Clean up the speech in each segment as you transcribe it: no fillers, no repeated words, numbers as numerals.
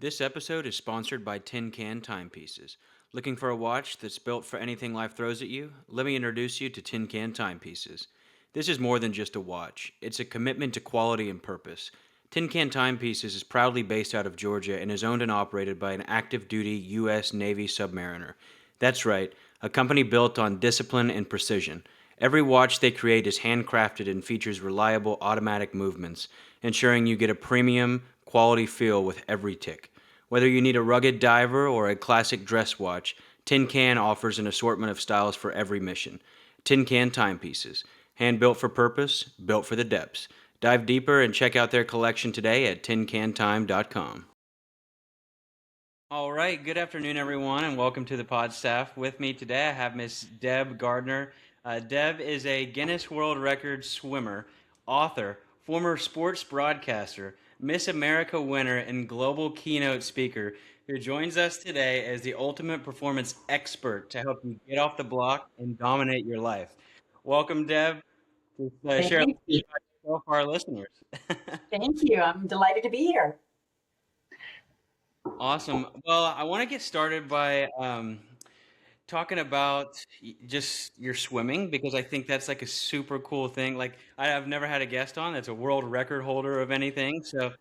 This episode is sponsored by Tin Can Timepieces. Looking for a watch that's built for anything life throws at you? Let me introduce you to Tin Can Timepieces. This is more than just a watch, it's a commitment to quality and purpose. Tin Can Timepieces is proudly based out of Georgia and is owned and operated by an active duty U.S. Navy submariner. That's right, a company built on discipline and precision. Every watch they create is handcrafted and features reliable automatic movements, ensuring you get a premium, quality feel with every tick. Whether you need a rugged diver or a classic dress watch, Tin Can offers an assortment of styles for every mission. Tin Can Timepieces. Hand built for purpose, built for the depths. Dive deeper and check out their collection today at tincantime.com. All right, good afternoon, everyone, and welcome to the pod staff. With me today, I have Miss Deb Gardner. Deb is a Guinness World Record swimmer, author, former sports broadcaster, Miss America winner, and global keynote speaker who joins us today as the ultimate performance expert to help you get off the block and dominate your life. Welcome, Deb. Just share a little Thank bit you. about yourself for our listeners. Thank you. I'm delighted to be here. Awesome. Well, I want to get started by talking about just your swimming because I think that's like a super cool thing. Like I've never had a guest on that's a world record holder of anything, so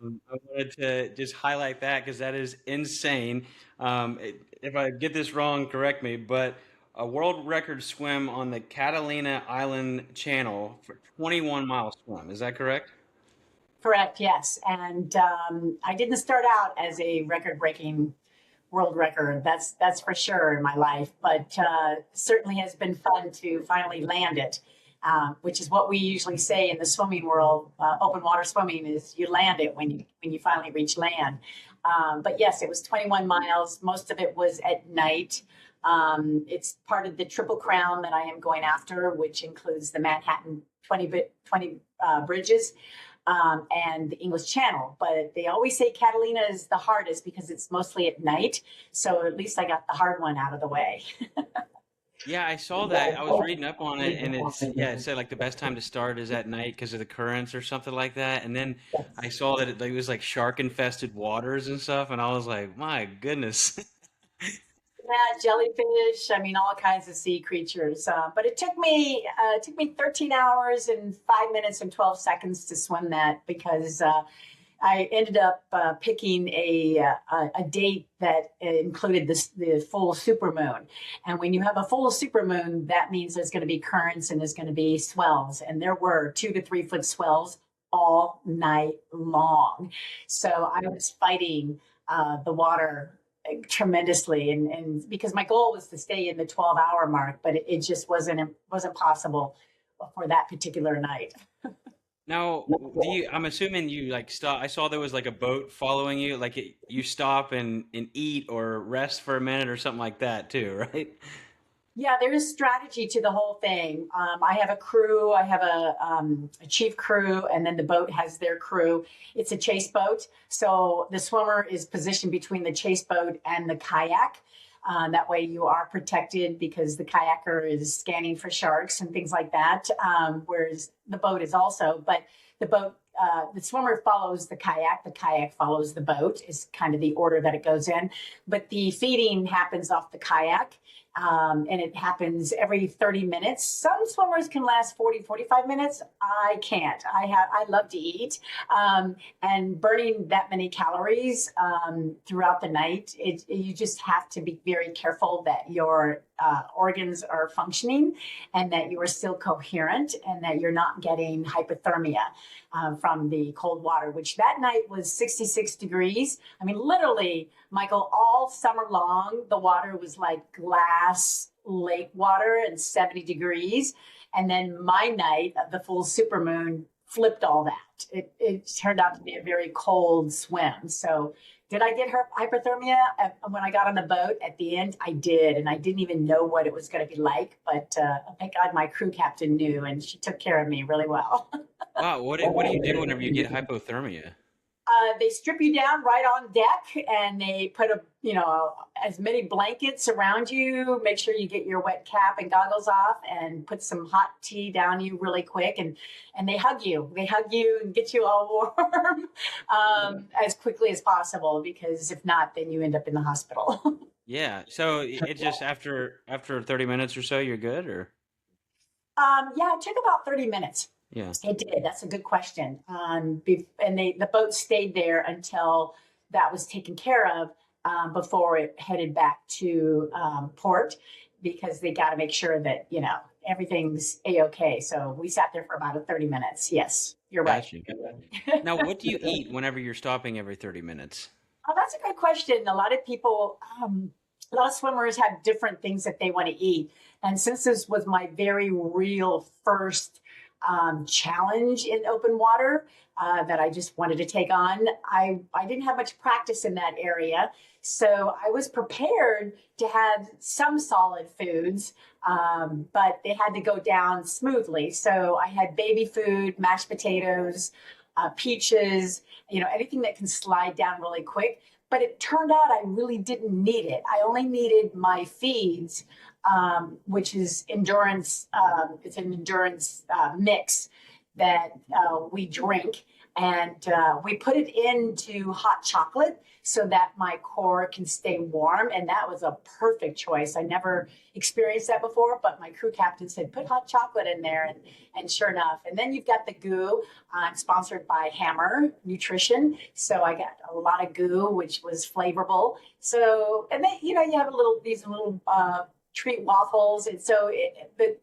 I wanted to just highlight that because that is insane. If I get this wrong, correct me, but a world record swim on the Catalina Island Channel for 21 mile swim. Is that correct? Correct, yes. And I didn't start out as a record-breaking world record. That's for sure in my life, but certainly has been fun to finally land it, which is what we usually say in the swimming world. Open water swimming is you land it when you finally reach land. But yes, it was 21 miles. Most of it was at night. It's part of the Triple Crown that I am going after, which includes the Manhattan 20 bridges and the English Channel. But they always say Catalina is the hardest because it's mostly at night. So at least I got the hard one out of the way. Yeah, I saw that. I was reading up on it, and it said like the best time to start is at night because of the currents or something like that. And then I saw that it was like shark infested waters and stuff, and I was like, my goodness. Yeah, jellyfish. I mean, all kinds of sea creatures. But it took me 13 hours and 5 minutes and 12 seconds to swim that because I ended up picking a date that included the full supermoon. And when you have a full supermoon, that means there's going to be currents and there's going to be swells. And there were 2 to 3 foot swells all night long. So I was fighting the water tremendously, and because my goal was to stay in the 12-hour mark, but it just wasn't possible for that particular night. Now, I'm assuming you like stop. I saw there was like a boat following you. Like you stop and eat or rest for a minute or something like that too, right? Yeah, there is strategy to the whole thing. I have a crew, I have a chief crew, and then the boat has their crew. It's a chase boat. So the swimmer is positioned between the chase boat and the kayak. That way you are protected because the kayaker is scanning for sharks and things like that. Whereas the boat is also, but the swimmer follows the kayak follows the boat, is kind of the order that it goes in. But the feeding happens off the kayak. And it happens every 30 minutes. Some swimmers can last 40, 45 minutes. I can't. I love to eat. And burning that many calories throughout the night, you just have to be very careful that your organs are functioning and that you are still coherent and that you're not getting hypothermia from the cold water, which that night was 66 degrees. I mean, literally, Michael, all summer long, the water was like glass lake water and 70 degrees. And then my night of the full supermoon flipped all that. It turned out to be a very cold swim. So did I get hypothermia when I got on the boat at the end? I did. And I didn't even know what it was going to be like. But thank God my crew captain knew and she took care of me really well. Wow, what do you do whenever you get hypothermia? They strip you down right on deck, and they put as many blankets around you. Make sure you get your wet cap and goggles off, and put some hot tea down you really quick, and they hug you. They hug you and get you all warm as quickly as possible, because if not, then you end up in the hospital. Yeah. So it just after 30 minutes or so, you're good, or Yeah, it took about 30 minutes. yeah. It did. That's a good question. And the boat stayed there until that was taken care of, before it headed back to port, because they got to make sure that everything's a-okay. So we sat there for about 30 minutes. Yes, you're right. Gotcha. Now, what do you eat whenever you're stopping every 30 minutes? Oh, that's a good question. A lot of people, a lot of swimmers have different things that they want to eat. And since this was my very real first challenge in open water, that I just wanted to take on, I didn't have much practice in that area. So I was prepared to have some solid foods, but they had to go down smoothly. So I had baby food, mashed potatoes, peaches, anything that can slide down really quick. But it turned out I really didn't need it. I only needed my feeds, which is endurance. It's an endurance mix that we drink. And we put it into hot chocolate so that my core can stay warm. And that was a perfect choice. I never experienced that before, but my crew captain said, put hot chocolate in there. And sure enough. And then you've got the goo. I'm sponsored by Hammer Nutrition. So I got a lot of goo, which was flavorful. So, and then, you have these little treat waffles. And so the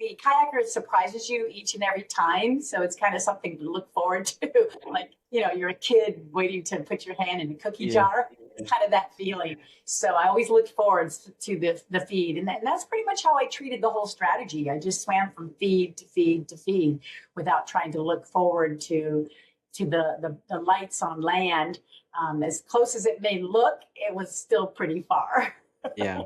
kayaker surprises you each and every time. So it's kind of something to look forward to. Like, you're a kid waiting to put your hand in a cookie jar. It's kind of that feeling. So I always looked forward to the feed. And that's pretty much how I treated the whole strategy. I just swam from feed to feed to feed without trying to look forward to the lights on land. As close as it may look, it was still pretty far. Yeah.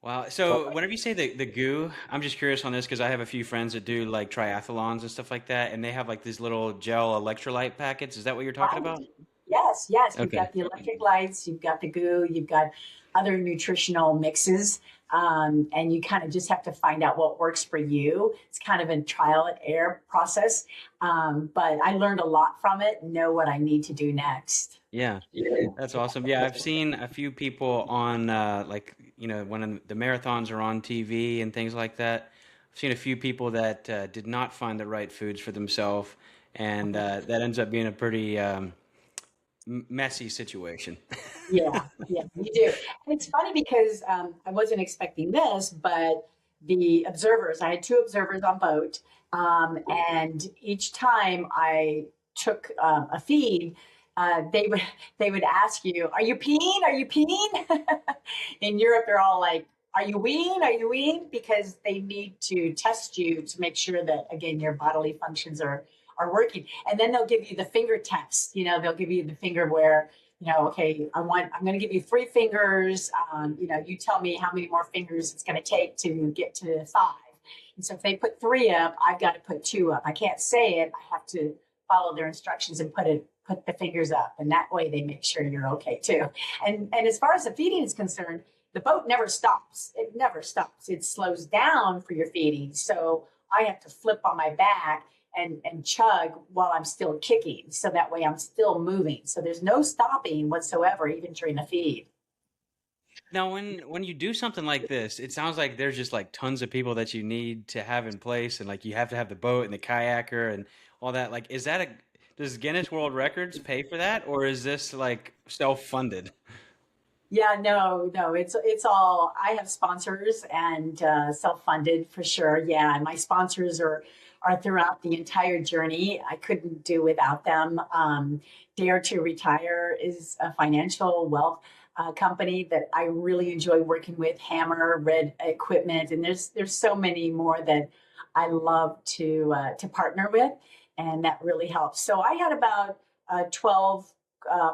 Wow. So whenever you say the goo, I'm just curious on this because I have a few friends that do like triathlons and stuff like that, and they have like these little gel electrolyte packets. Is that what you're talking Right. about? Yes. You've Okay. got the electric lights, you've got the goo, you've got other nutritional mixes, and you kind of just have to find out what works for you. It's kind of a trial and error process, but I learned a lot from it and know what I need to do next. Yeah. That's awesome. Yeah, I've seen a few people on like when the marathons are on TV and things like that. I've seen a few people that did not find the right foods for themselves, and that ends up being a pretty messy situation. Yeah, you do. And it's funny because I wasn't expecting this, but the observers, I had two observers on boat, and each time I took a feed, they would ask you, "Are you peeing? Are you peeing?" In Europe, they're all like, "Are you weeing? Are you weeing?" Because they need to test you to make sure that again your bodily functions are working. And then they'll give you the finger test. They'll give you the finger where okay, I'm going to give you three fingers. You tell me how many more fingers it's going to take to get to five. And so if they put three up, I've got to put two up. I can't say it. I have to follow their instructions and put the fingers up. And that way they make sure you're okay too. And as far as the feeding is concerned, the boat never stops. It never stops. It slows down for your feeding. So I have to flip on my back and chug while I'm still kicking. So that way I'm still moving. So there's no stopping whatsoever, even during a feed. Now, when you do something like this, it sounds like there's just like tons of people that you need to have in place, and like you have to have the boat and the kayaker and all that. Like, does Guinness World Records pay for that, or is this like self-funded? Yeah, no, it's all. I have sponsors and self-funded for sure. Yeah, and my sponsors are throughout the entire journey. I couldn't do without them. Dare to Retire is a financial wealth company that I really enjoy working with. Hammer, Red Equipment, and there's so many more that I love to partner with, and that really helps. So I had about 12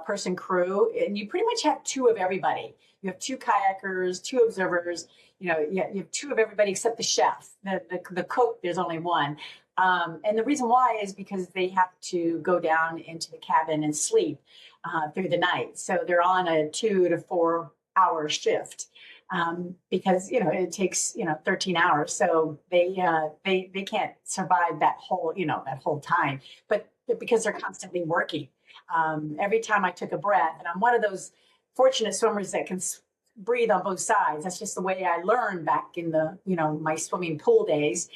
person crew, and you pretty much have two of everybody. You have two kayakers, two observers. You have two of everybody except the chef. The cook, there's only one. And the reason why is because they have to go down into the cabin and sleep through the night. So they're on a 2 to 4 hour shift because it takes 13 hours. So they can't survive that whole time. But because they're constantly working, every time I took a breath, and I'm one of those fortunate swimmers that can breathe on both sides. That's just the way I learned back in the my swimming pool days.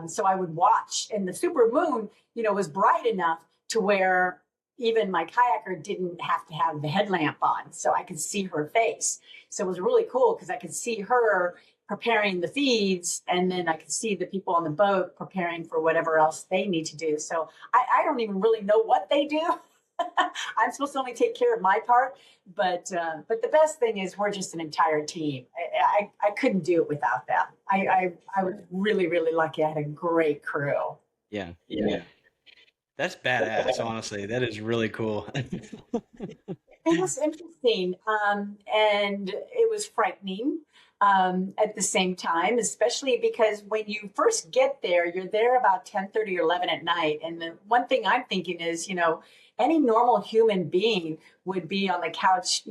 So I would watch, and the super moon, was bright enough to where even my kayaker didn't have to have the headlamp on, so I could see her face. So it was really cool because I could see her preparing the feeds, and then I could see the people on the boat preparing for whatever else they need to do. So I don't even really know what they do. I'm supposed to only take care of my part, but the best thing is we're just an entire team. I couldn't do it without them. I was really really lucky. I had a great crew. Yeah. Yeah. That's badass, honestly. That is really cool. It was interesting, and it was frightening at the same time, especially because when you first get there, you're there about 10:30 or 11 at night. And the one thing I'm thinking is, any normal human being would be on the couch,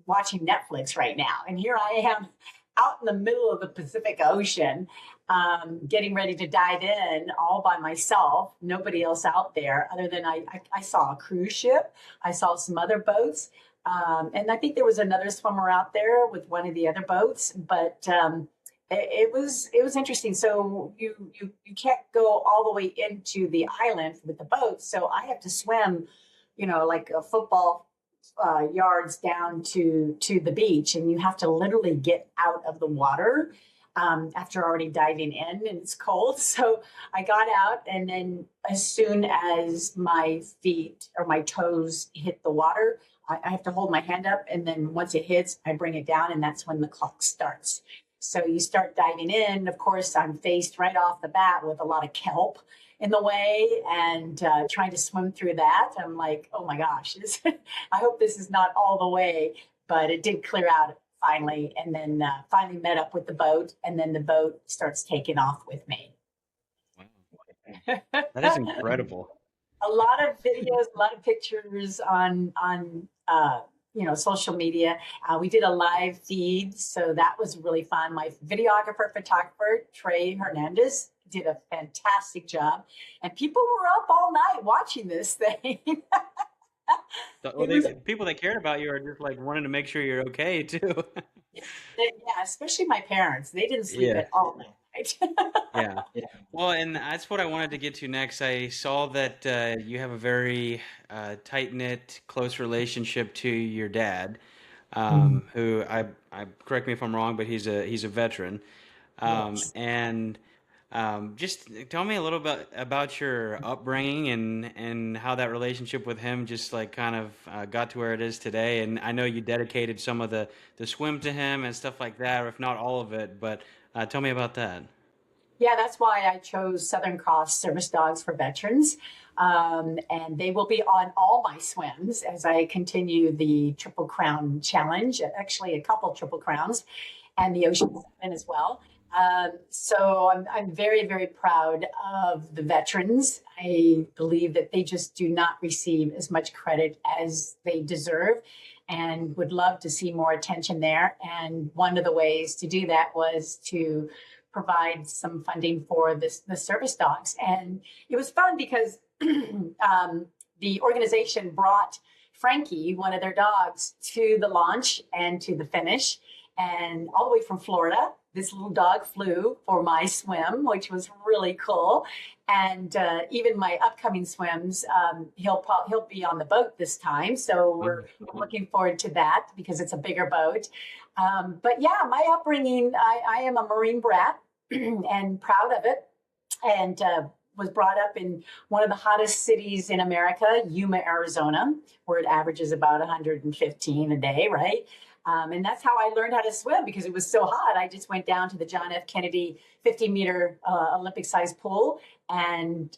watching Netflix right now. And here I am out in the middle of the Pacific Ocean, getting ready to dive in all by myself, nobody else out there other than I saw a cruise ship. I saw some other boats. And I think there was another swimmer out there with one of the other boats, but it was interesting. So you can't go all the way into the island with the boat. So I have to swim, like a football yards down to the beach, and you have to literally get out of the water after already diving in, and it's cold. So I got out, and then as soon as my feet or my toes hit the water, I have to hold my hand up, and then once it hits, I bring it down, and that's when the clock starts. So you start diving in. Of course, I'm faced right off the bat with a lot of kelp in the way, and trying to swim through that. I'm like, oh my gosh, I hope this is not all the way, but it did clear out finally, and then finally met up with the boat, and then the boat starts taking off with me. Wow. That is incredible. A lot of videos, a lot of pictures on social media. We did a live feed, so that was really fun. My videographer, photographer Trey Hernandez did a fantastic job, and people were up all night watching this thing. Well, It was, people that cared about you are just like wanting to make sure you're okay too. yeah, especially my parents. They didn't sleep Yeah. at all that night. Yeah. Well, and that's what I wanted to get to next. I saw that you have a very tight-knit, close relationship to your dad, Mm, who I correct me if I'm wrong, but he's a veteran. yes. And just tell me a little bit about your upbringing and how that relationship with him just like kind of got to where it is today. And I know you dedicated some of the swim to him and stuff like that, or if not all of it, but tell me about that. Yeah, that's why I chose Southern Cross Service Dogs for Veterans. And they will be on all my swims as I continue the Triple Crown Challenge, actually, a couple Triple Crowns, and the Ocean Seven as well. So I'm very, very proud of the veterans. I believe that they just do not receive as much credit as they deserve, and would love to see more attention there. And one of the ways to do that was to provide some funding for the service dogs. And it was fun because the organization brought Frankie, one of their dogs, to the launch and to the finish, and all the way from Florida. This little dog flew for my swim, which was really cool. And even my upcoming swims, he'll be on the boat this time, so we're looking forward to that because it's a bigger boat. But yeah, my upbringing, I am a Marine brat and proud of it, and was brought up in one of the hottest cities in America, Yuma, Arizona, where it averages about 115 a day, right? And that's how I learned how to swim because it was so hot. I just went down to the John F. Kennedy 50-meter Olympic-sized pool and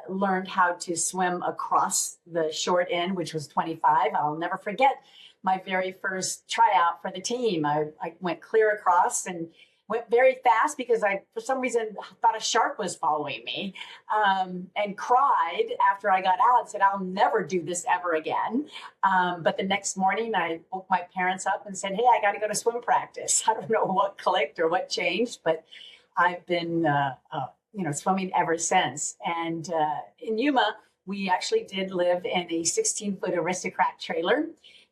learned how to swim across the short end, which was 25. I'll never forget my very first tryout for the team. I went clear across, and went very fast because I, for some reason, thought a shark was following me, and cried after I got out and said, I'll never do this ever again. But the next morning, I woke my parents up and said, hey, I got to go to swim practice. I don't know what clicked or what changed, but I've been, swimming ever since. And in Yuma, we actually did live in a 16-foot aristocrat trailer,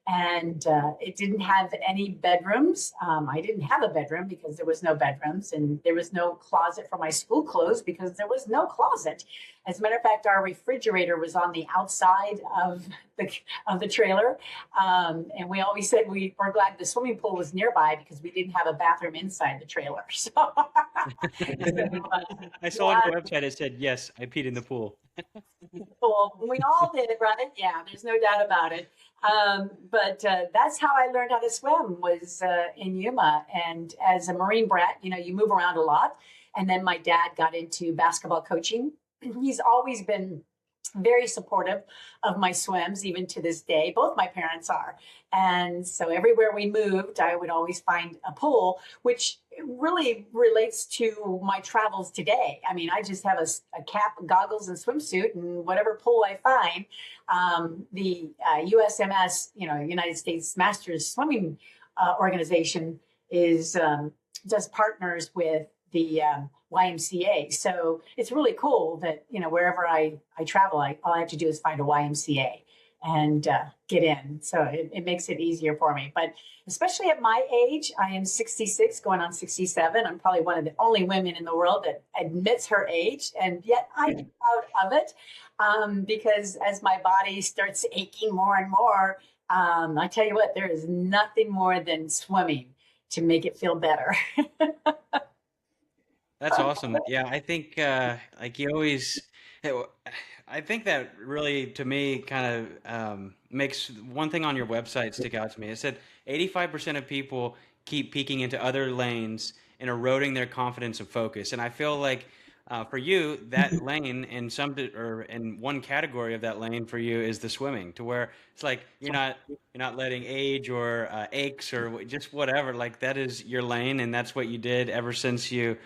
and it didn't have any bedrooms. I didn't have a bedroom because there was no bedrooms, and there was no closet for my school clothes because there was no closet. As a matter of fact, our refrigerator was on the outside of the trailer, and we always said we were glad the swimming pool was nearby because we didn't have a bathroom inside the trailer. So, I saw on yeah, your website it said, yes, I peed in the pool. well, we all did, right? Yeah, there's no doubt about it. But that's how I learned how to swim was in Yuma. And as a Marine brat, you move around a lot. And then my dad got into basketball coaching. He's always been very supportive of my swims, even to this day. Both my parents are. And so everywhere we moved, I would always find a pool, which really relates to my travels today. I mean, I just have a cap, goggles, and swimsuit, and whatever pool I find. The USMS, United States Masters Swimming Organization, does partners with the YMCA. So it's really cool that, wherever I travel, all I have to do is find a YMCA and get in. So it makes it easier for me. But especially at my age, I am 66, going on 67. I'm probably one of the only women in the world that admits her age. And yet I'm proud of it, because as my body starts aching more and more, I tell you what, there is nothing more than swimming to make it feel better. That's awesome. Yeah, I think like you always, I think that really to me kind of makes one thing on your website stick out to me. It said 85% of people keep peeking into other lanes and eroding their confidence and focus. And I feel like for you, that lane in or in one category of that lane for you is the swimming, to where it's like you're not letting age or aches or just whatever. Like that is your lane, and that's what you did ever since you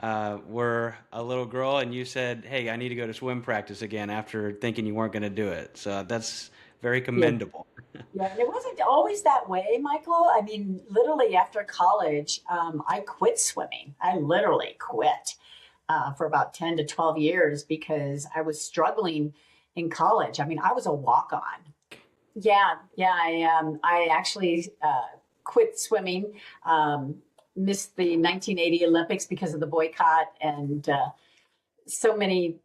were a little girl, and you said, "Hey, I need to go to swim practice again," after thinking you weren't going to do it. So that's very Yeah. commendable. Yeah, and it wasn't always that way, Michael. I mean, literally after college, I quit swimming. I literally quit for about 10 to 12 years because I was struggling in college. I mean, I was a walk-on. Yeah, yeah. I actually quit swimming, missed the 1980 Olympics because of the boycott, and so many,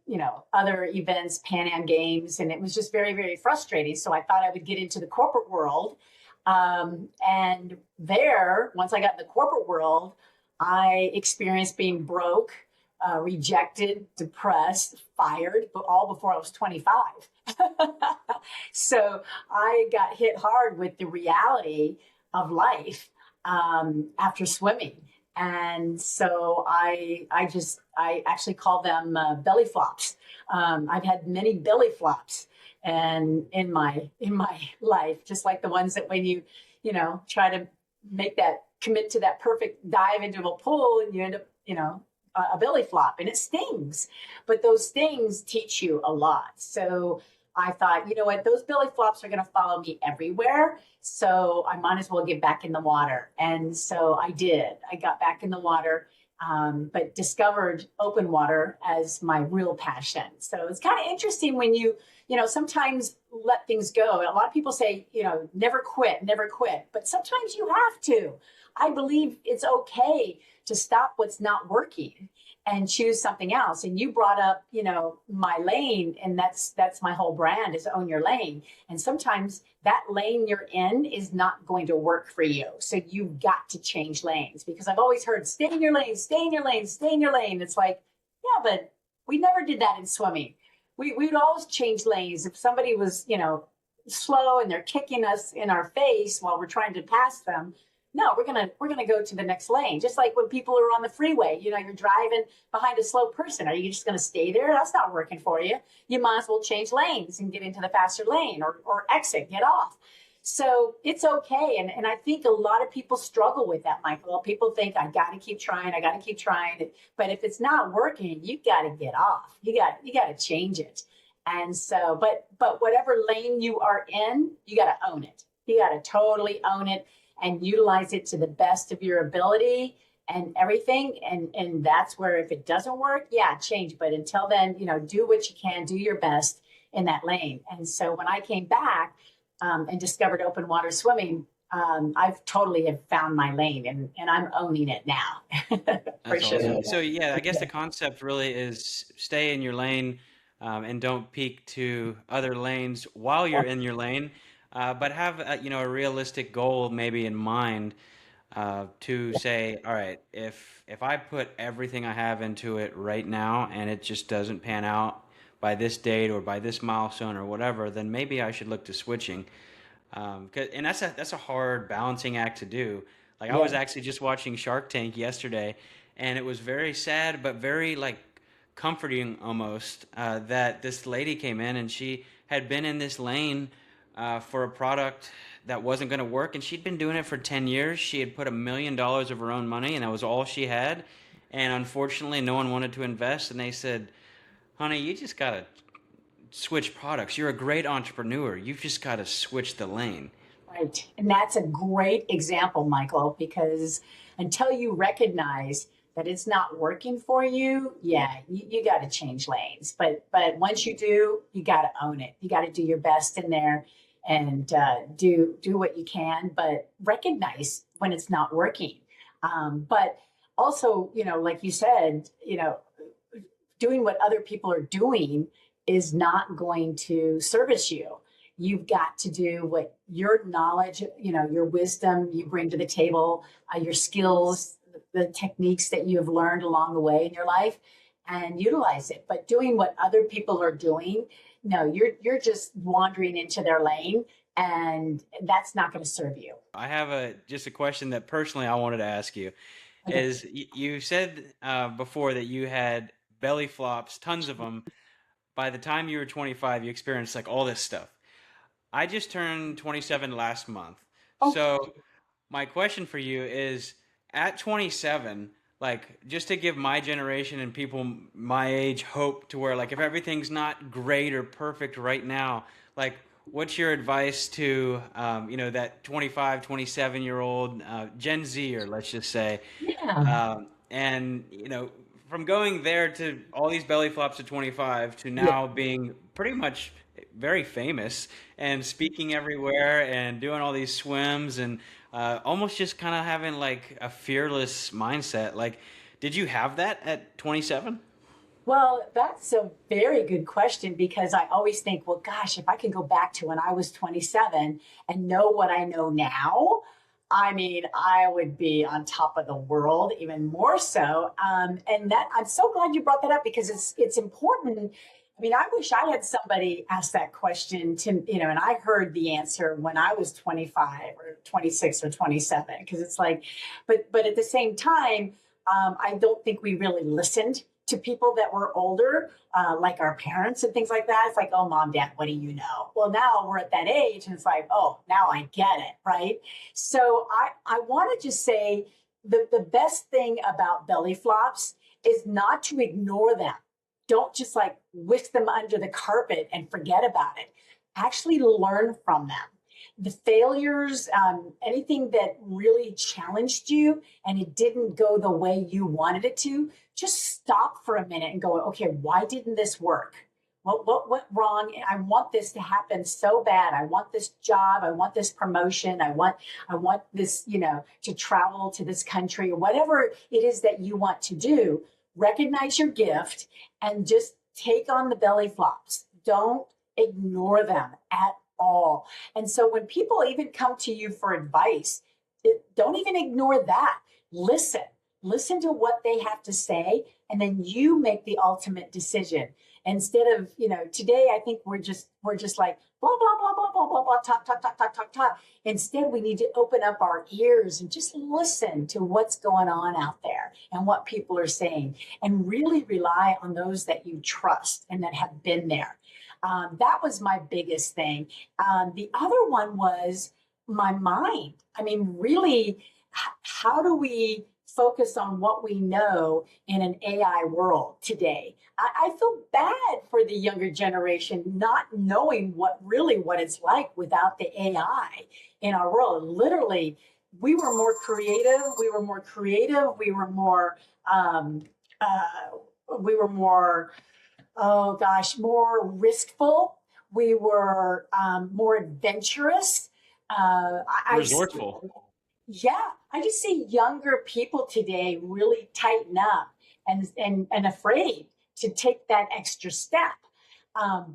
other events, Pan Am Games, and it was just very, very frustrating. So I thought I would get into the corporate world. And there, once I got in the corporate world, I experienced being broke, rejected, depressed, fired, but all before I was 25. So I got hit hard with the reality of life after swimming. And so I actually call them belly flops. I've had many belly flops and in my life, just like the ones that when try to make that commit to that perfect dive into a pool and you end up, a belly flop, and it stings, but those stings teach you a lot. So I thought, you know what, those belly flops are going to follow me everywhere. So I might as well get back in the water. And so I did. I got back in the water, but discovered open water as my real passion. So it's kind of interesting when sometimes let things go. A lot of people say, never quit, never quit. But sometimes you have to. I believe it's okay to stop what's not working and choose something else. And you brought up, my lane, and that's my whole brand is own your lane. And sometimes that lane you're in is not going to work for you. So you've got to change lanes, because I've always heard stay in your lane, stay in your lane, stay in your lane. It's like, yeah, but we never did that in swimming. We'd always change lanes. If somebody was, slow and they're kicking us in our face while we're trying to pass them, no, we're gonna go to the next lane. Just like when people are on the freeway, you're driving behind a slow person. Are you just gonna stay there? That's not working for you. You might as well change lanes and get into the faster lane or exit, get off. So it's okay. And I think a lot of people struggle with that, Michael. People think I got to keep trying. I got to keep trying. But if it's not working, you got to get off. You got to change it. And so, but whatever lane you are in, you got to own it. You got to totally own it and utilize it to the best of your ability and everything. And that's where if it doesn't work, yeah, change. But until then, do what you can, do your best in that lane. And so when I came back and discovered open water swimming, I've totally have found my lane and I'm owning it now. For That's sure. awesome. So yeah, I guess the concept really is stay in your lane, and don't peek to other lanes while you're in your lane, but have a realistic goal maybe in mind, to say, all right, if I put everything I have into it right now and it just doesn't pan out by this date or by this milestone or whatever, then maybe I should look to switching. And that's a hard balancing act to do. Like I was Yeah. actually just watching Shark Tank yesterday, and it was very sad but very like comforting almost, that this lady came in and she had been in this lane, for a product that wasn't going to work, and she'd been doing it for 10 years. She had put $1 million of her own money, and that was all she had. And unfortunately, no one wanted to invest, and they said, "Honey, you just gotta switch products. You're a great entrepreneur. You've just got to switch the lane." Right. And that's a great example, Michael, because until you recognize that it's not working for you, yeah, you got to change lanes. But once you do, you got to own it. You got to do your best in there and do what you can, but recognize when it's not working. But also, like you said, doing what other people are doing is not going to service you. You've got to do what your knowledge, your wisdom you bring to the table, your skills, the techniques that you have learned along the way in your life, and utilize it. But doing what other people are doing, no, you're just wandering into their lane, and that's not going to serve you. I have just a question that personally I wanted to ask you. Okay. Is you said, before, that you had belly flops, tons of them. By the time you were 25, you experienced like all this stuff. I just turned 27 last month. Okay. So my question for you is, at 27, like, just to give my generation and people my age hope, to where, like, if everything's not great or perfect right now, like, what's your advice to, that 25, 27 year old, Gen Z, or let's just say, Yeah. and from going there to all these belly flops at 25 to Yeah. now being pretty much very famous and speaking everywhere and doing all these swims, and almost just kind of having like a fearless mindset. Like, did you have that at 27? Well, that's a very good question because I always think, well, gosh, if I can go back to when I was 27 and know what I know now, I mean, I would be on top of the world even more so. And that I'm so glad you brought that up because it's important. I mean, I wish I had somebody ask that question to, and I heard the answer when I was 25 or 26 or 27, because it's like, but at the same time, I don't think we really listened to people that were older, like our parents and things like that. It's like, oh, mom, dad, what do you know? Well, now we're at that age and it's like, oh, now I get it, right? So I want to just say the best thing about belly flops is not to ignore them. Don't just like whisk them under the carpet and forget about it. Actually learn from them. The failures, anything that really challenged you and it didn't go the way you wanted it to, just stop for a minute and go, okay, why didn't this work? What went wrong? I want this to happen so bad. I want this job. I want this promotion. I want this, to travel to this country or whatever it is that you want to do. Recognize your gift and just take on the belly flops. Don't ignore them at all. And so when people even come to you for advice, don't even ignore that. Listen. Listen to what they have to say, and then you make the ultimate decision. Instead of, today I think we're just like blah blah blah blah blah blah blah talk talk talk talk talk talk. Instead, we need to open up our ears and just listen to what's going on out there and what people are saying, and really rely on those that you trust and that have been there. That was my biggest thing. The other one was my mind. I mean, really, how do we focus on what we know in an AI world today? I feel bad for the younger generation not knowing what it's like without the AI in our world. Literally, we were more creative. We were more creative. Um, we were more, oh gosh, more riskful. We were more adventurous. I Resourceful. yeah, I just see younger people today really tighten up and afraid to take that extra step.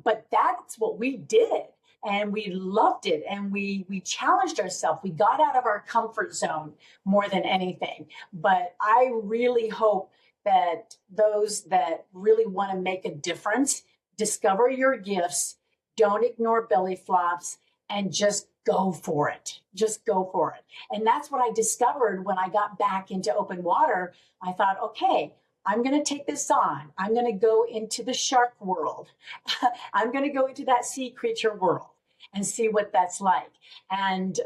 But that's what we did, and we loved it, and we challenged ourselves. We got out of our comfort zone more than anything. But I really hope that those that really want to make a difference discover your gifts, don't ignore belly flops, and just go for it. Just go for it. And that's what I discovered when I got back into open water. I thought, okay, I'm going to take this on. I'm going to go into the shark world. I'm going to go into that sea creature world and see what that's like. And,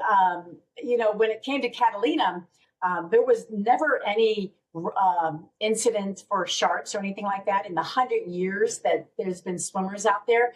when it came to Catalina, there was never any incident for sharks or anything like that in the 100 years that there's been swimmers out there.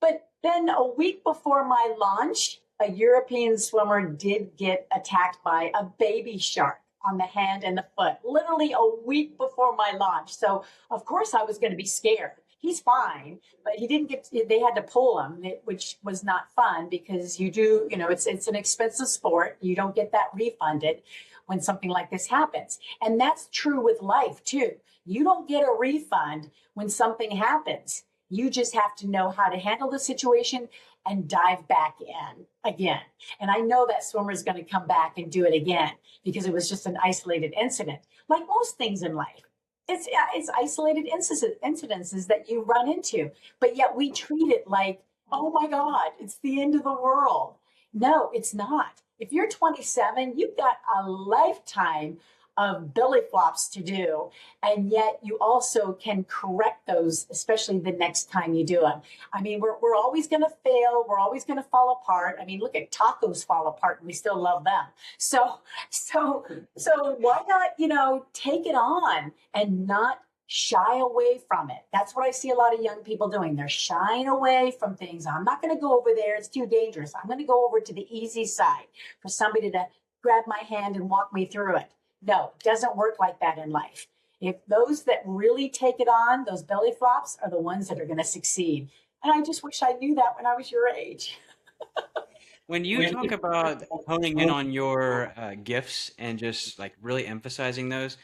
But then a week before my launch, a European swimmer did get attacked by a baby shark on the hand and the foot, literally a week before my launch. So, of course, I was going to be scared. He's fine, but he didn't get, they had to pull him, which was not fun because it's an expensive sport. You don't get that refunded when something like this happens. And that's true with life too. You don't get a refund when something happens. You just have to know how to handle the situation and dive back in again. And I know that swimmer is going to come back and do it again because it was just an isolated incident, like most things in life. It's isolated incidences that you run into, but yet we treat it like, oh my God, it's the end of the world. No, it's not. If you're 27, you've got a lifetime of belly flops to do, and yet you also can correct those, especially the next time you do them. I mean, we're always going to fail. We're always going to fall apart. I mean, look at tacos fall apart and we still love them. So, so why not, take it on and not shy away from it. That's what I see a lot of young people doing. They're shying away from things. I'm not going to go over there. It's too dangerous. I'm going to go over to the easy side for somebody to grab my hand and walk me through it. No, it doesn't work like that in life. If those that really take it on, those belly flops, are the ones that are going to succeed. And I just wish I knew that when I was your age. When you talk about honing in on your gifts and just like really emphasizing those,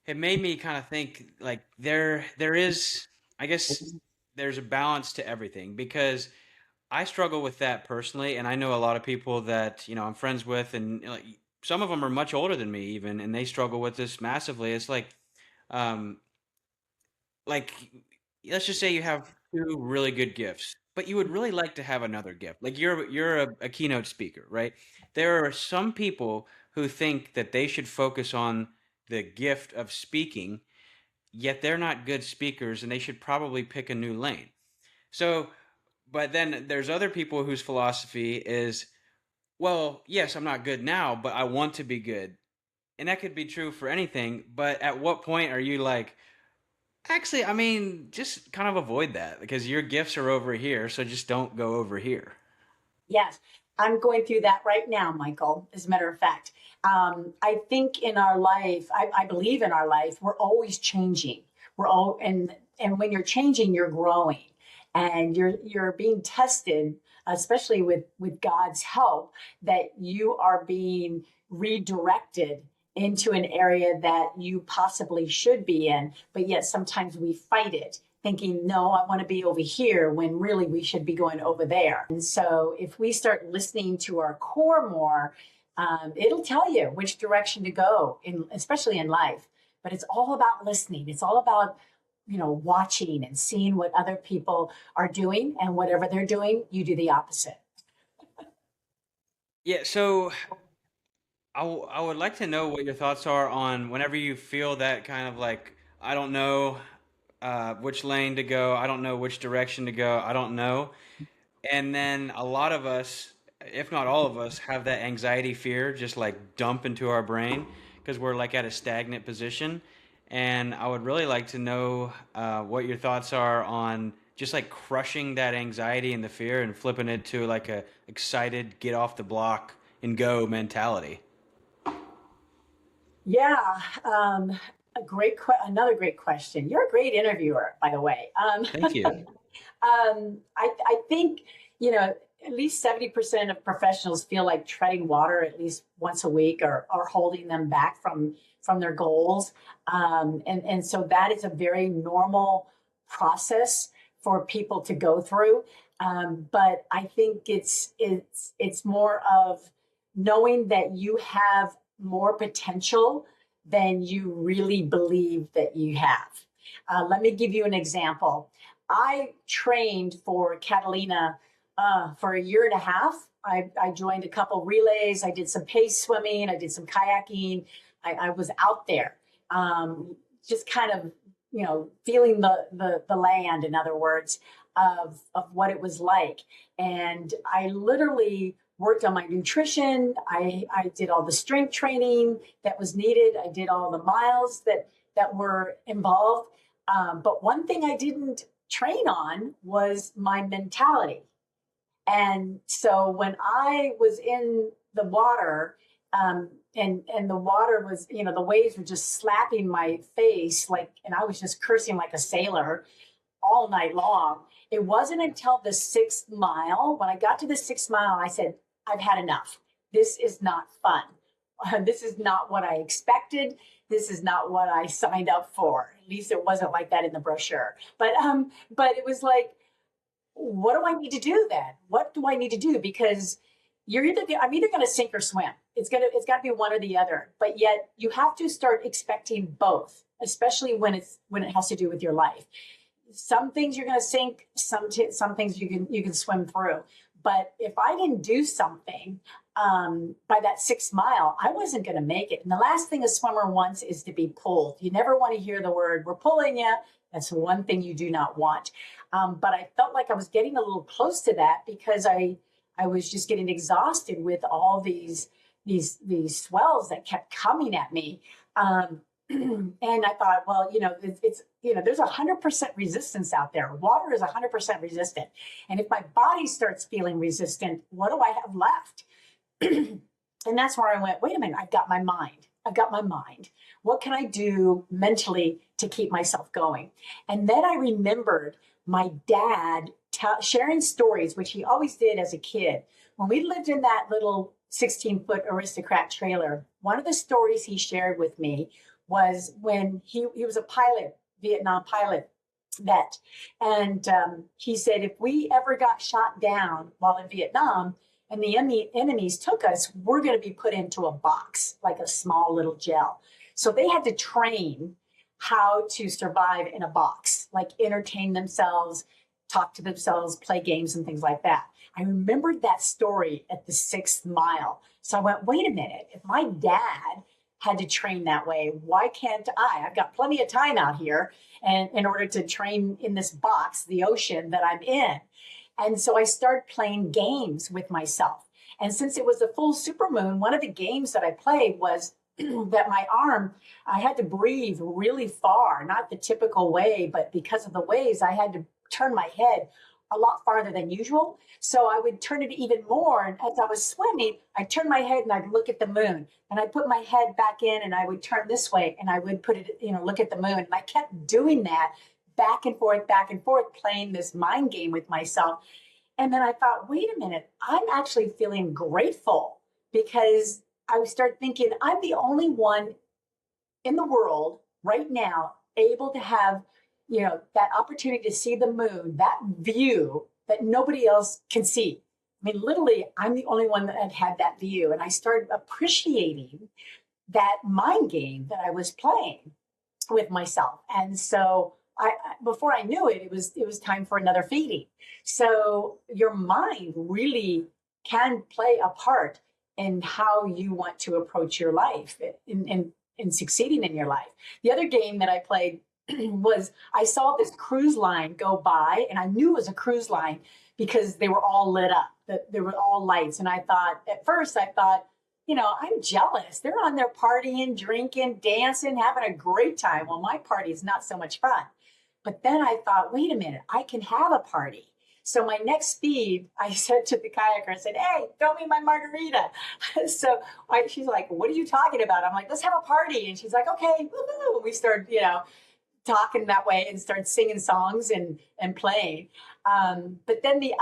it made me kind of think like there is, I guess there's a balance to everything because I struggle with that personally, and I know a lot of people that I'm friends with, and like some of them are much older than me even, and they struggle with this massively. It's um, like let's just say you have two really good gifts, but you would really like to have another gift. Like you're a keynote speaker, right? There are some people who think that they should focus on the gift of speaking, yet they're not good speakers, and they should probably pick a new lane. So, but then there's other people whose philosophy is, well, yes, I'm not good now, but I want to be good. And that could be true for anything, but at what point are you like, actually, I mean, just kind of avoid that because your gifts are over here, so just don't go over here. Yes, I'm going through that right now, Michael, as a matter of fact. I think in our life, I believe in our life, we're always changing. And when you're changing, you're growing and you're being tested, especially with God's help, that you are being redirected into an area that you possibly should be in, but yet sometimes we fight it thinking, no, I want to be over here when really we should be going over there. And so if we start listening to our core more, it'll tell you which direction to go especially in life. But it's all about listening. It's all about, watching and seeing what other people are doing, and whatever they're doing, you do the opposite. Yeah, so I would like to know what your thoughts are on whenever you feel that kind of like, I don't know, which lane to go. I don't know which direction to go. I don't know. And then a lot of us, if not all of us, have that anxiety fear just like dump into our brain because we're like at a stagnant position. And I would really like to know what your thoughts are on just like crushing that anxiety and the fear and flipping it to like a excited, get off the block and go mentality. Yeah, another great question. You're a great interviewer, by the way. Thank you. I think, you know, at least 70% of professionals feel like treading water at least once a week or holding them back from their goals. And so that is a very normal process for people to go through. But I think it's more of knowing that you have more potential than you really believe that you have. Let me give you an example. I trained for Catalina for a year and a half. I joined a couple relays. I did some pace swimming. I did some kayaking. I was out there, just kind of, feeling the land, in other words, of what it was like. And I literally worked on my nutrition. I did all the strength training that was needed. I did all the miles that were involved. But one thing I didn't train on was my mentality. And so when I was in the water, and the water was, the waves were just slapping my face, like, and I was just cursing like a sailor all night long. It wasn't until the 6th mile, when I got to the 6th mile, I said, I've had enough. This is not fun. This is not what I expected. This is not what I signed up for. At least it wasn't like that in the brochure. But it was like, what do I need to do then? What do I need to do? Because I'm either going to sink or swim. It's got to be one or the other. But yet you have to start expecting both, especially when it has to do with your life. Some things you're going to sink, some things you can swim through. But if I didn't do something by that 6th mile, I wasn't going to make it. And the last thing a swimmer wants is to be pulled. You never want to hear the word, we're pulling you. That's one thing you do not want. But I felt like I was getting a little close to that because I was just getting exhausted with all these swells that kept coming at me. And I thought, well, it's there's 100% resistance out there. Water is 100% resistant. And if my body starts feeling resistant, what do I have left? And that's where I went, wait a minute, I've got my mind. I've got my mind. What can I do mentally to keep myself going? And then I remembered my dad sharing stories, which he always did as a kid. When we lived in that little 16-foot aristocrat trailer, one of the stories he shared with me was when he was a pilot, Vietnam pilot vet. And he said, if we ever got shot down while in Vietnam and the enemies took us, we're going to be put into a box, like a small little jail. So they had to train how to survive in a box, like entertain themselves, talk to themselves, play games and things like that. I remembered that story at the 6th mile. So I went, wait a minute, if my dad had to train that way, why can't I? I've got plenty of time out here and in order to train in this box, the ocean that I'm in. And so I started playing games with myself. And since it was a full supermoon, one of the games that I played was that my arm, I had to breathe really far, not the typical way, but because of the waves, I had to turn my head a lot farther than usual. So I would turn it even more. And as I was swimming, I'd turn my head and I'd look at the moon. And I'd put my head back in and I would turn this way and I would put it, look at the moon. And I kept doing that back and forth, playing this mind game with myself. And then I thought, wait a minute, I'm actually feeling grateful because I would start thinking I'm the only one in the world right now able to have, that opportunity to see the moon, that view that nobody else can see. I mean, literally, I'm the only one that had that view. And I started appreciating that mind game that I was playing with myself. And so before I knew it, it was time for another feeding. So your mind really can play a part in how you want to approach your life in succeeding in your life. The other game that I played was I saw this cruise line go by, and I knew it was a cruise line because they were all lit up. That there were all lights, and I thought at first I thought, I'm jealous. They're on there partying, drinking, dancing, having a great time. Well, my party is not so much fun. But then I thought, wait a minute, I can have a party. So my next feed, I said to the kayaker, I said, hey, throw me my margarita. So she's like, what are you talking about? I'm like, let's have a party. And she's like, okay, woo-hoo. We started, talking that way and started singing songs and playing. But then the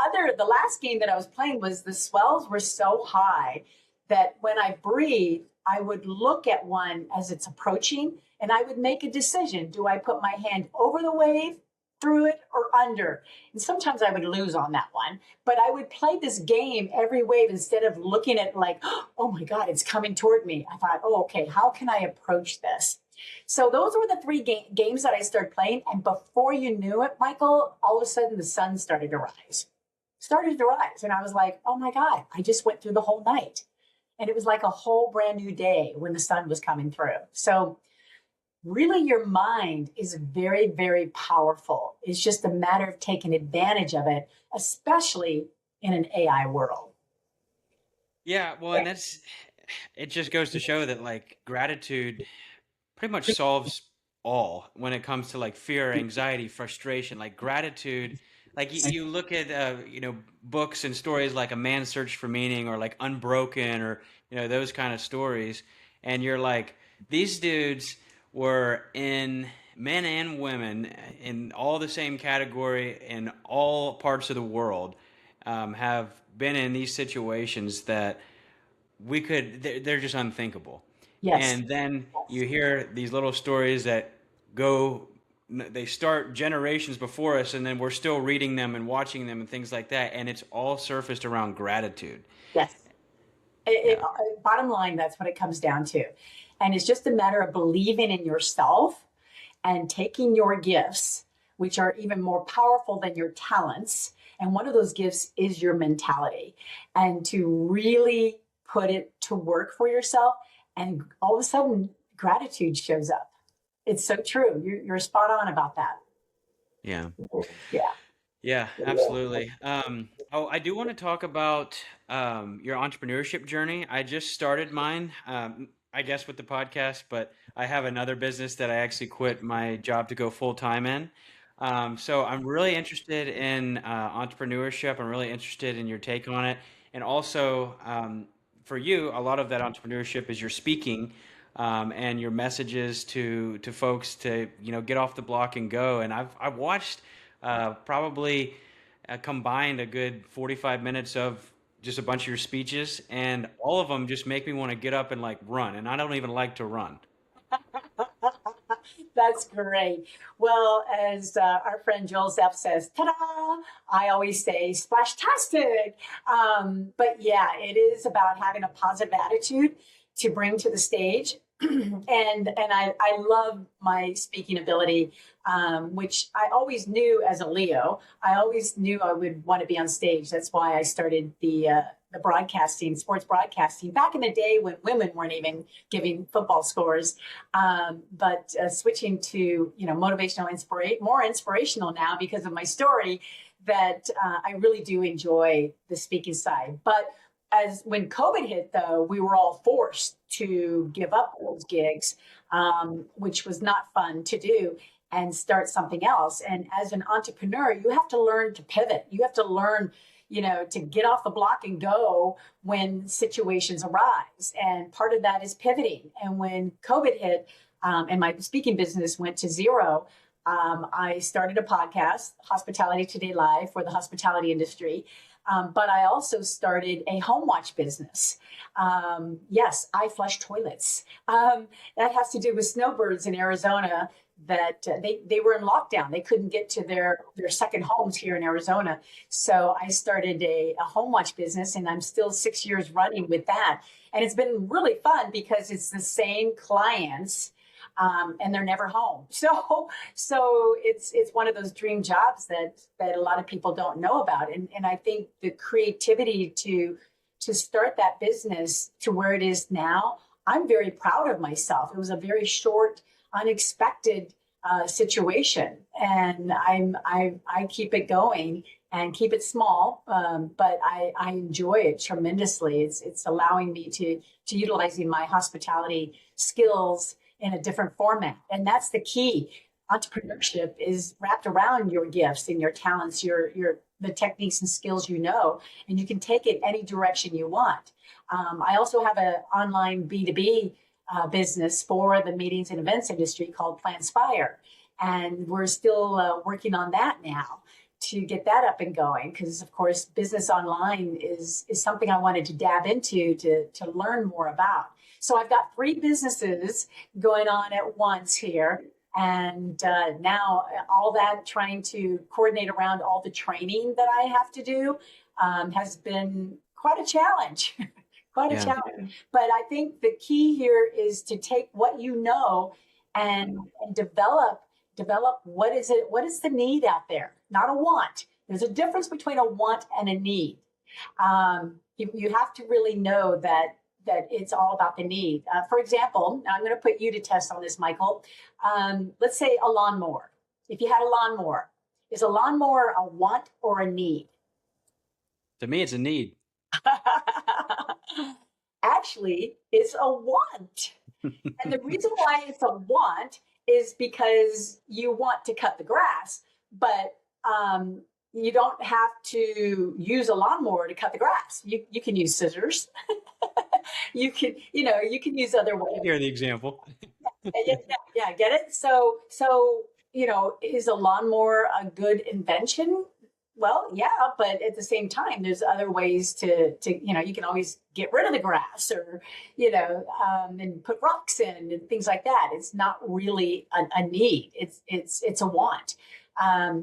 last game that I was playing was the swells were so high that when I breathed, I would look at one as it's approaching and I would make a decision. Do I put my hand over the wave, through it, or under? And sometimes I would lose on that one, but I would play this game every wave instead of looking at like, oh my God, it's coming toward me. I thought, oh, okay, how can I approach this? So those were the three games that I started playing. And before you knew it, Michael, all of a sudden the sun started to rise. And I was like, oh my God, I just went through the whole night. And it was like a whole brand new day when the sun was coming through. So really your mind is very, very powerful. It's just a matter of taking advantage of it, especially in an AI world. Yeah, well, and it just goes to show that like gratitude pretty much solves all when it comes to like fear, anxiety, frustration. Like gratitude, like you look at books and stories like A Man's Search for Meaning or like Unbroken or those kind of stories, and you're like, these dudes were in, men and women in all the same category in all parts of the world, have been in these situations that they're just unthinkable. Yes. And then you hear these little stories that go, they start generations before us, and then we're still reading them and watching them and things like that. And it's all surfaced around gratitude. Yes. Yeah. Bottom line, that's what it comes down to. And it's just a matter of believing in yourself and taking your gifts, which are even more powerful than your talents. And one of those gifts is your mentality, and to really put it to work for yourself. And all of a sudden, gratitude shows up. It's so true. You're spot on about that. Yeah. Yeah. Yeah, absolutely. Oh, I do want to talk about your entrepreneurship journey. I just started mine, I guess, with the podcast, but I have another business that I actually quit my job to go full time in. So I'm really interested in entrepreneurship. I'm really interested in your take on it. And also, for you, a lot of that entrepreneurship is your speaking, and your messages to folks to get off the block and go. And I've watched probably combined a good 45 minutes of just a bunch of your speeches, and all of them just make me want to get up and like run. And I don't even like to run. That's great. Well, as our friend Joel Zeff says, ta-da! I always say splashtastic. But yeah, it is about having a positive attitude to bring to the stage. And I love my speaking ability, which I always knew as a Leo. I always knew I would want to be on stage. That's why I started the broadcasting, sports broadcasting, back in the day when women weren't even giving football scores. But switching to motivational, more inspirational now because of my story. That I really do enjoy the speaking side, but as when COVID hit, though, we were all forced to give up those gigs, which was not fun to do, and start something else. And as an entrepreneur, you have to learn to pivot. You have to learn, to get off the block and go when situations arise. And part of that is pivoting. And when COVID hit, and my speaking business went to zero, I started a podcast, Hospitality Today Live, for the hospitality industry. But I also started a home watch business. Yes, I flush toilets. That has to do with snowbirds in Arizona that they were in lockdown. They couldn't get to their second homes here in Arizona. So I started a home watch business, and I'm still 6 years running with that. And it's been really fun because it's the same clients, and they're never home. So it's one of those dream jobs that a lot of people don't know about. And I think the creativity to start that business to where it is now, I'm very proud of myself. It was a very short, unexpected situation, and I keep it going and keep it small, but I enjoy it tremendously. It's allowing me to utilizing my hospitality skills in a different format, and that's the key. Entrepreneurship is wrapped around your gifts and your talents, your the techniques and skills and you can take it any direction you want. I also have an online B2B business for the meetings and events industry called Planspire. And we're still working on that now to get that up and going because, of course, business online is something I wanted to dab into to learn more about. So I've got three businesses going on at once here. And now all that trying to coordinate around all the training that I have to do has been quite a challenge. Quite a Yeah. challenge. But I think the key here is to take what you know and develop what is the need out there, not a want. There's a difference between a want and a need. You have to really know that it's all about the need. For example, I'm going to put you to test on this, Michael. Let's say a lawnmower. If you had a lawnmower, is a lawnmower a want or a need? To me, it's a need. Actually, it's a want. And the reason why it's a want is because you want to cut the grass, but you don't have to use a lawnmower to cut the grass. You can use scissors. You can use other ways. Here the example. Yeah, get it? So, is a lawnmower a good invention? Well, yeah, but at the same time, there's other ways to you can always get rid of the grass or, and put rocks in and things like that. It's not really a need. It's a want.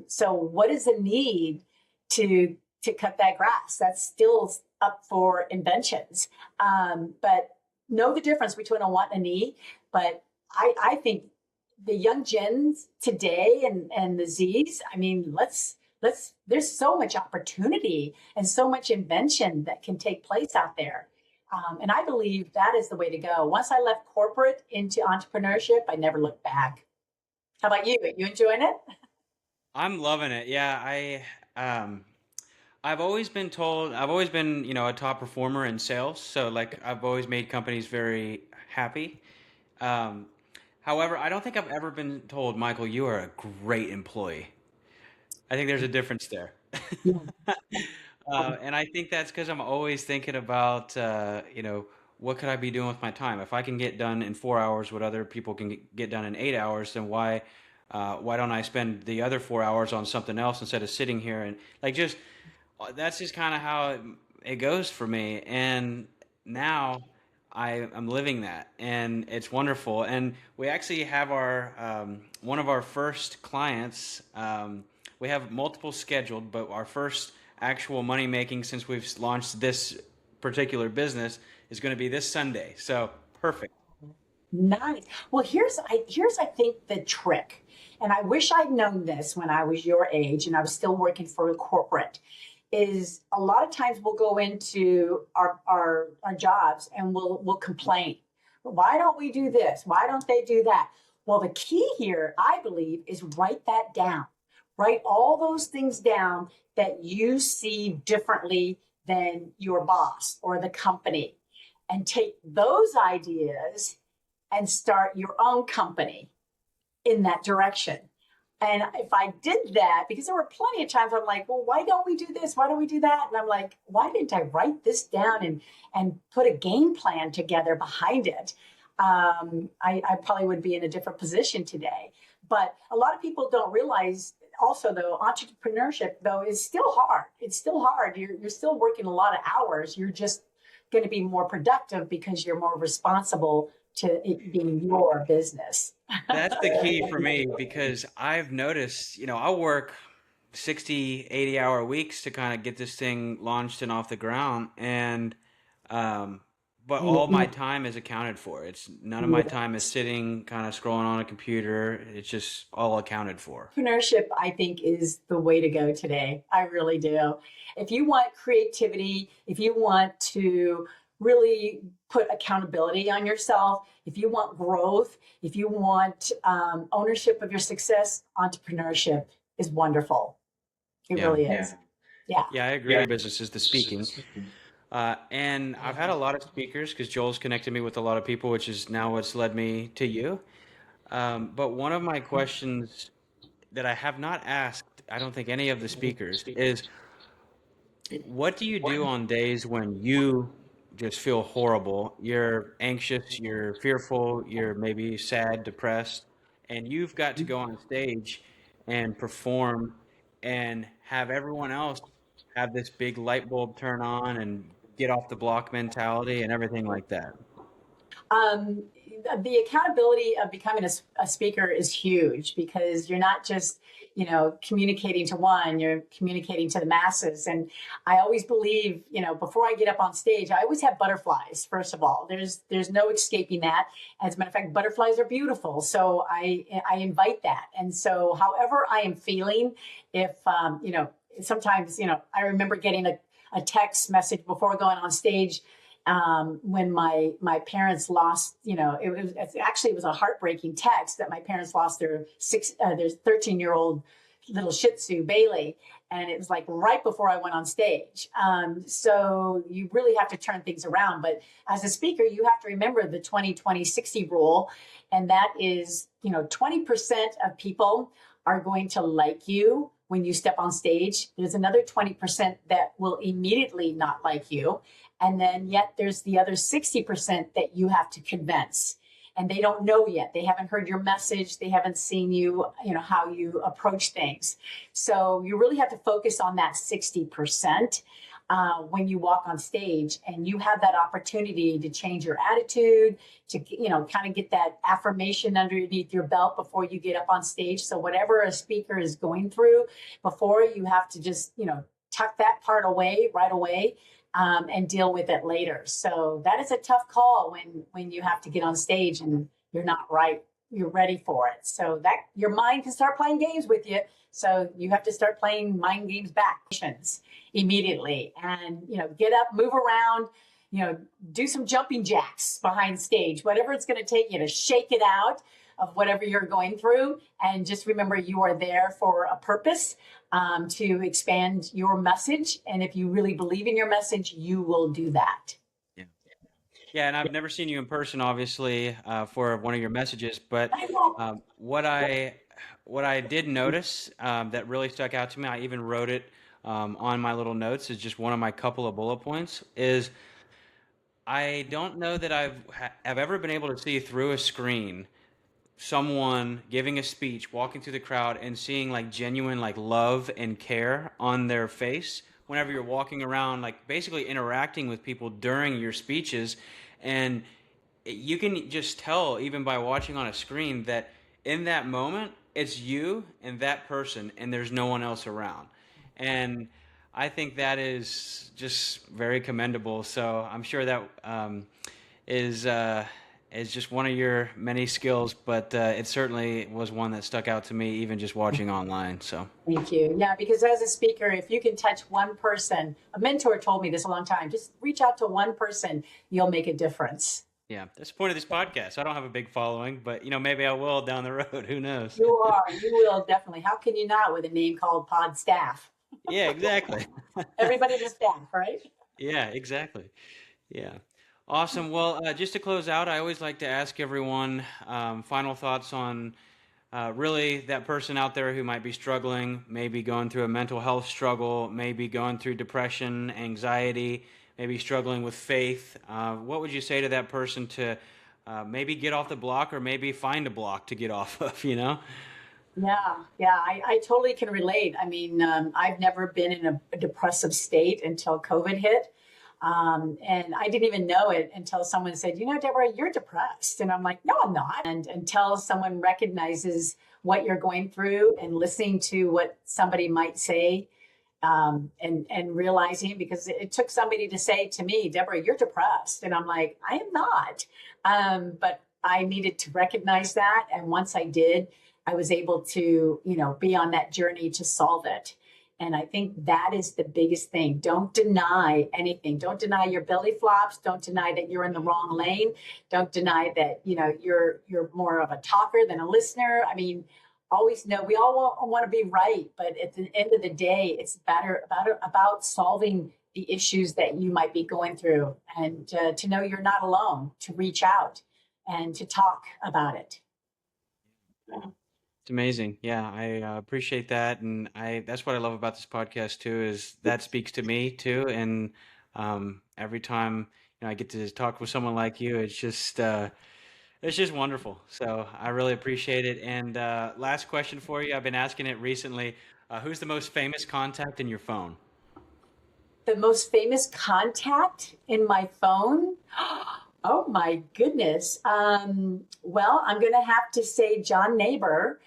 So what is the need to cut that grass? That's still up for inventions. But know the difference between a want and a need. But I think the young gens today and the Zs, I mean, there's so much opportunity and so much invention that can take place out there. And I believe that is the way to go. Once I left corporate into entrepreneurship, I never looked back. How about you? Are you enjoying it? I'm loving it. Yeah, I've always been told I've always been, a top performer in sales. So like I've always made companies very happy. Um, However, I don't think I've ever been told, Michael, you are a great employee. I think there's a difference there. Yeah. And I think that's because I'm always thinking about, what could I be doing with my time? If I can get done in 4 hours what other people can get done in 8 hours, then why don't I spend the other 4 hours on something else instead of sitting here and like just that's just kind of how it goes for me. And now I'm living that, and it's wonderful. And we actually have our one of our first clients. We have multiple scheduled, but our first actual money making since we've launched this particular business is going to be this Sunday. So perfect. Nice. Well, here's I think the trick, and I wish I'd known this when I was your age and I was still working for a corporate. Is a lot of times we'll go into our jobs and we'll complain. Why don't we do this? Why don't they do that? Well, the key here, I believe, is write that down. Write all those things down that you see differently than your boss or the company, and take those ideas and start your own company in that direction. And if I did that, because there were plenty of times I'm like, well, why don't we do this? Why don't we do that? And I'm like, why didn't I write this down and put a game plan together behind it? I probably would be in a different position today. But a lot of people don't realize also, though, entrepreneurship, though, is still hard. It's still hard. You're still working a lot of hours. You're just going to be more productive because you're more responsible to it being your business. That's the key for me because I've noticed, I'll work 60, 80 hour weeks to kind of get this thing launched and off the ground. And, but all my time is accounted for. It's none of my time is sitting kind of scrolling on a computer. It's just all accounted for. Entrepreneurship, I think, is the way to go today. I really do. If you want creativity, if you want to really put accountability on yourself, if you want growth, if you want ownership of your success, entrepreneurship is wonderful. It Yeah. really is. Yeah. Yeah, I agree. Business is the speaking. And I've had a lot of speakers because Joel's connected me with a lot of people, which is now what's led me to you. But one of my questions that I have not asked, I don't think any of the speakers, is what do you do on days when you just feel horrible? You're anxious, you're fearful, you're maybe sad, depressed, and you've got to go on stage and perform and have everyone else have this big light bulb turn on and get off the block mentality and everything like that. um, the accountability of becoming a speaker is huge because you're not just communicating to one, you're communicating to the masses. And I always believe, before I get up on stage, I always have butterflies. First of all, there's no escaping that. As a matter of fact, butterflies are beautiful, so I invite that. And so however I am feeling, if sometimes I remember getting a text message before going on stage, when my parents lost, it was a heartbreaking text that my parents lost their 13-year-old little Shih Tzu Bailey, and it was like right before I went on stage. So you really have to turn things around. But as a speaker, you have to remember the 20-20-60 rule, and that is 20% of people are going to like you when you step on stage. There's another 20% that will immediately not like you. And then yet there's the other 60% that you have to convince. And they don't know yet. They haven't heard your message. They haven't seen you, how you approach things. So you really have to focus on that 60% when you walk on stage, and you have that opportunity to change your attitude, to kind of get that affirmation underneath your belt before you get up on stage. So whatever a speaker is going through before, you have to just tuck that part away right away, and deal with it later. So that is a tough call when you have to get on stage and you're not right, you're ready for it. So that your mind can start playing games with you. So you have to start playing mind games back immediately, and get up, move around, do some jumping jacks behind stage, whatever it's going to take you to shake it out of whatever you're going through. And just remember, you are there for a purpose, to expand your message. And if you really believe in your message, you will do that. Yeah. Yeah, and I've never seen you in person, obviously, for one of your messages. But what I did notice that really stuck out to me, I even wrote it on my little notes, is just one of my couple of bullet points. Is I don't know that have ever been able to see through a screen someone giving a speech, walking through the crowd, and seeing like genuine like love and care on their face whenever you're walking around, like basically interacting with people during your speeches. And you can just tell even by watching on a screen that in that moment it's you and that person and there's no one else around. And I think that is just very commendable. So I'm sure that is is just one of your many skills, but it certainly was one that stuck out to me even just watching online. So Thank you. Yeah, because as a speaker, if you can touch one person, a mentor told me this a long time, just reach out to one person, you'll make a difference. yeah, that's the point of this podcast. I don't have a big following, but maybe I will down the road. Who knows? You will definitely. How can you not with a name called Pod Staff? Yeah, exactly. Everybody's a staff, right? Yeah, exactly. Yeah. Awesome. Well, just to close out, I always like to ask everyone final thoughts on really that person out there who might be struggling, maybe going through a mental health struggle, maybe going through depression, anxiety, maybe struggling with faith. What would you say to that person to maybe get off the block or maybe find a block to get off of, Yeah, I totally can relate. I mean, I've never been in a depressive state until COVID hit. And I didn't even know it until someone said, Deborah, you're depressed. And I'm like, no, I'm not. And until someone recognizes what you're going through and listening to what somebody might say, and realizing, because it took somebody to say to me, Deborah, you're depressed. And I'm like, I am not. But I needed to recognize that. And once I did, I was able to, be on that journey to solve it. And I think that is the biggest thing. Don't deny anything. Don't deny your belly flops. Don't deny that you're in the wrong lane. Don't deny that, you're more of a talker than a listener. I mean, always know we all want to be right, but at the end of the day, it's better about solving the issues that you might be going through, and to know you're not alone, to reach out and to talk about it. It's amazing. Yeah, I appreciate that, and I that's what I love about this podcast too. Is that speaks to me too, and every time I get to talk with someone like you, it's just wonderful. So I really appreciate it. And last question for you. I've been asking it recently. Who's the most famous contact in your phone? The most famous contact in my phone. Oh my goodness. Well, I'm going to have to say John Neighbor,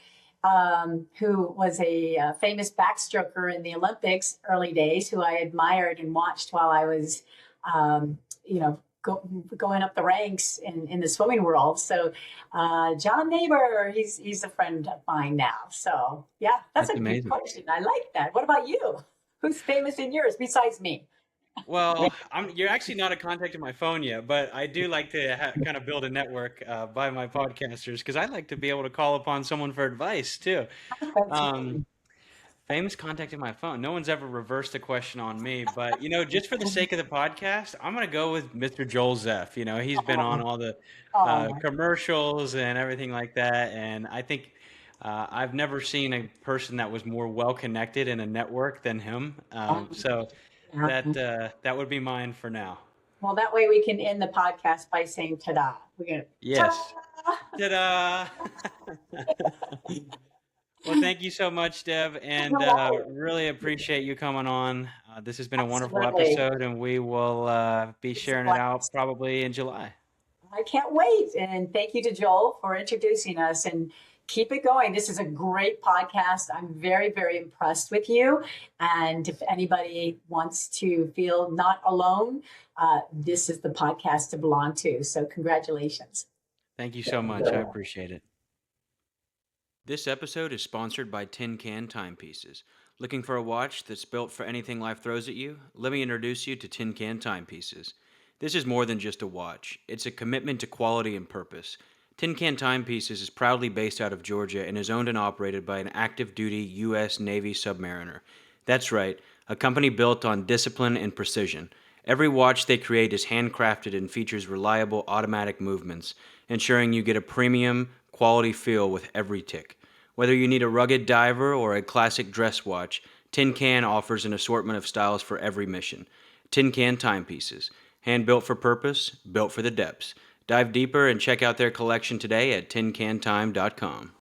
who was a famous backstroker in the Olympics early days, who I admired and watched while I was, going up the ranks in the swimming world. So, John Neighbor, he's a friend of mine now. So, yeah, that's That's a good amazing. question. I like that. What about you? Who's famous in yours besides me? Well, you're actually not a contact in my phone yet, but I do like to kind of build a network by my podcasters because I like to be able to call upon someone for advice too. That's Um, Famous contact in my phone. No one's ever reversed the question on me, but just for the sake of the podcast, I'm gonna go with Mr. Joel Zeff. He's been on oh, all the oh, commercials and everything like that, and I think I've never seen a person that was more well connected in a network than him. So yeah. that would be mine for now. Well, that way we can end the podcast by saying ta-da. We're gonna Yes. ta-da. Ta-da! Well, thank you so much, Deb, and You're welcome. really appreciate you coming on. This has been a wonderful Absolutely. episode, and we will be It's a sharing it blast. out probably in July. I can't wait. And thank you to Joel for introducing us, and keep it going. This is a great podcast. I'm very, very impressed with you. And if anybody wants to feel not alone, this is the podcast to belong to. So, congratulations. Thank you so much. I appreciate it. This episode is sponsored by Tin Can Timepieces. Looking for a watch that's built for anything life throws at you? Let me introduce you to Tin Can Timepieces. This is more than just a watch, it's a commitment to quality and purpose. Tin Can Timepieces is proudly based out of Georgia and is owned and operated by an active duty U.S. Navy submariner. That's right, a company built on discipline and precision. Every watch they create is handcrafted and features reliable automatic movements, ensuring you get a premium, quality feel with every tick. Whether you need a rugged diver or a classic dress watch, Tin Can offers an assortment of styles for every mission. Tin Can Timepieces. Hand built for purpose, built for the depths. Dive deeper and check out their collection today at tincantime.com.